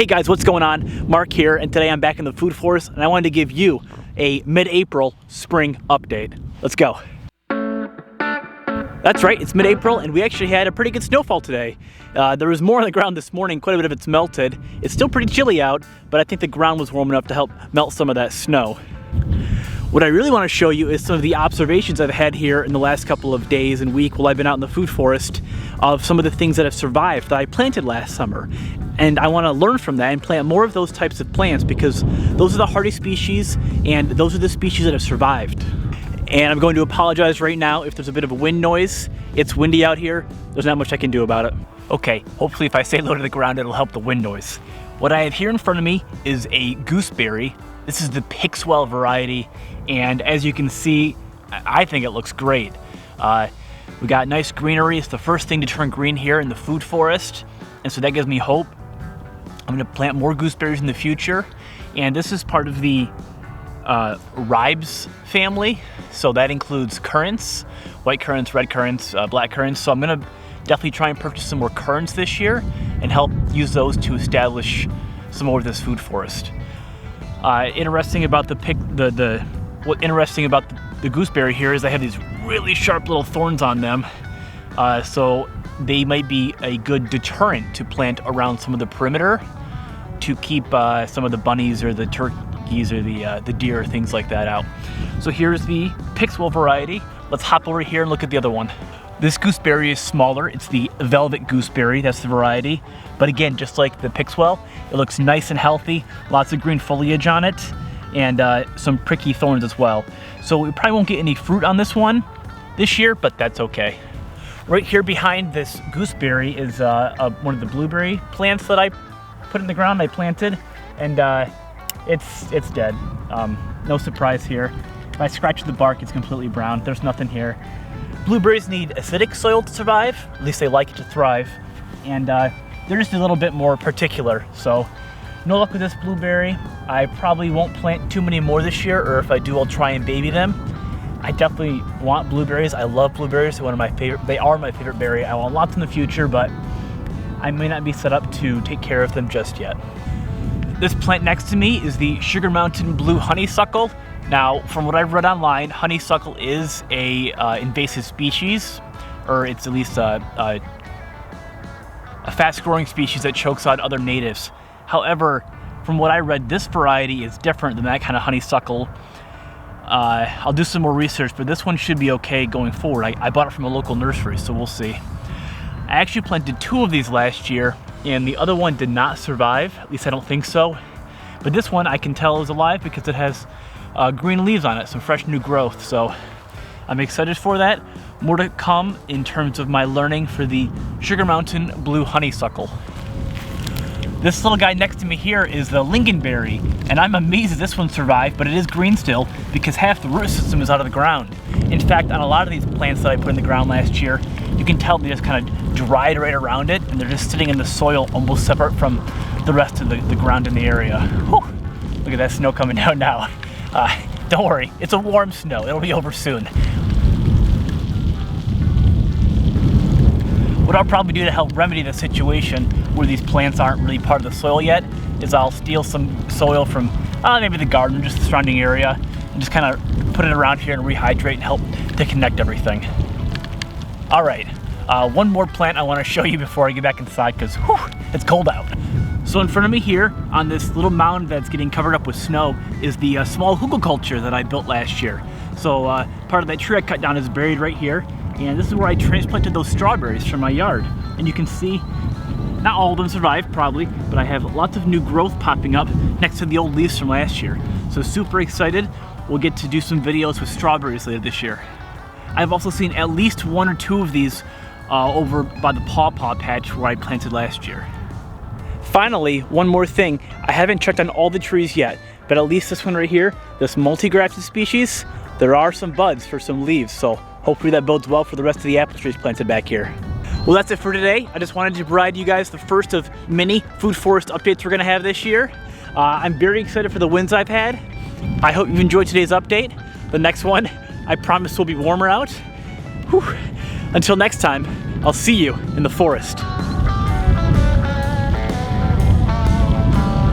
Hey guys, what's going on? Mark here, and today I'm back in the food forest, and I wanted to give you a mid-April spring update. Let's go. That's right, it's mid-April, and we actually had a pretty good snowfall today. There was more on the ground this morning, quite a bit of it's melted. It's still pretty chilly out, but I think the ground was warm enough to help melt some of that snow. What I really want to show you is some of the observations I've had here in the last couple of days and week while I've been out in the food forest of some of the things that have survived that I planted last summer. And I want to learn from that and plant more of those types of plants because those are the hardy species and those are the species that have survived. And I'm going to apologize right now if there's a bit of a wind noise. It's windy out here. There's not much I can do about it. Okay, hopefully if I stay low to the ground, it'll help the wind noise. What I have here in front of me is a gooseberry. This is the Pixwell variety, and as you can see, I think it looks great. We got nice greenery. It's the first thing to turn green here in the food forest, and so that gives me hope. I'm gonna plant more gooseberries in the future, and this is part of the ribes family, so that includes currants, white currants, red currants, black currants, so I'm gonna definitely try and purchase some more currants this year and help use those to establish some more of this food forest. Interesting about what's interesting about the gooseberry here is they have these really sharp little thorns on them, so they might be a good deterrent to plant around some of the perimeter to keep some of the bunnies or the turkeys or the deer, things like that out. So here's the Pixwell variety. Let's hop over here and look at the other one. This gooseberry is smaller. It's the velvet gooseberry, that's the variety. But again, just like the Pixwell, it looks nice and healthy, lots of green foliage on it, and some pricky thorns as well. So we probably won't get any fruit on this one this year, but that's okay. Right here behind this gooseberry is one of the blueberry plants that I put in the ground, I planted, and it's dead. No surprise here. If I scratch the bark, it's completely brown. There's nothing here. Blueberries need acidic soil to survive, at least they like it to thrive, and they're just a little bit more particular, so no luck with this blueberry. I probably won't plant too many more this year, or if I do, I'll try and baby them. I definitely want blueberries. I love blueberries. They're one of my favorite. They are my favorite berry. I want lots in the future, but I may not be set up to take care of them just yet. This plant next to me is the Sugar Mountain Blue honeysuckle. Now, from what I've read online, honeysuckle is a invasive species, or it's at least a fast-growing species that chokes out other natives. However, from what I read, this variety is different than that kind of honeysuckle. I'll do some more research, but this one should be okay going forward. I bought it from a local nursery, so we'll see. I actually planted 2 of these last year, and the other one did not survive. At least I don't think so. But this one I can tell is alive because it has green leaves on it, some fresh new growth. So I'm excited for that. More to come in terms of my learning for the Sugar Mountain Blue honeysuckle. This little guy next to me here is the Lingonberry, and I'm amazed that this one survived, but it is green still because half the root system is out of the ground. In fact, on a lot of these plants that I put in the ground last year, you can tell they just kind of dried right around it, and they're just sitting in the soil almost separate from the rest of the ground in the area. Whew. Look at that snow coming down now. Don't worry, it's a warm snow. It'll be over soon. What I'll probably do to help remedy the situation where these plants aren't really part of the soil yet is I'll steal some soil from maybe the garden, just the surrounding area, and just kind of put it around here and rehydrate and help to connect everything. All right, one more plant I want to show you before I get back inside because it's cold out. So in front of me here on this little mound that's getting covered up with snow is the small hugelkultur that I built last year. So part of that tree I cut down is buried right here. And this is where I transplanted those strawberries from my yard. And you can see, not all of them survived probably, but I have lots of new growth popping up next to the old leaves from last year. So super excited. We'll get to do some videos with strawberries later this year. I've also seen at least 1 or 2 of these over by the pawpaw patch where I planted last year. Finally, one more thing. I haven't checked on all the trees yet, but at least this one right here, this multi-grafted species, there are some buds for some leaves, so hopefully that bodes well for the rest of the apple trees planted back here. Well, that's it for today. I just wanted to provide you guys the first of many food forest updates we're gonna have this year. I'm very excited for the wins I've had. I hope you've enjoyed today's update. The next one, I promise, will be warmer out. Whew. Until next time, I'll see you in the forest.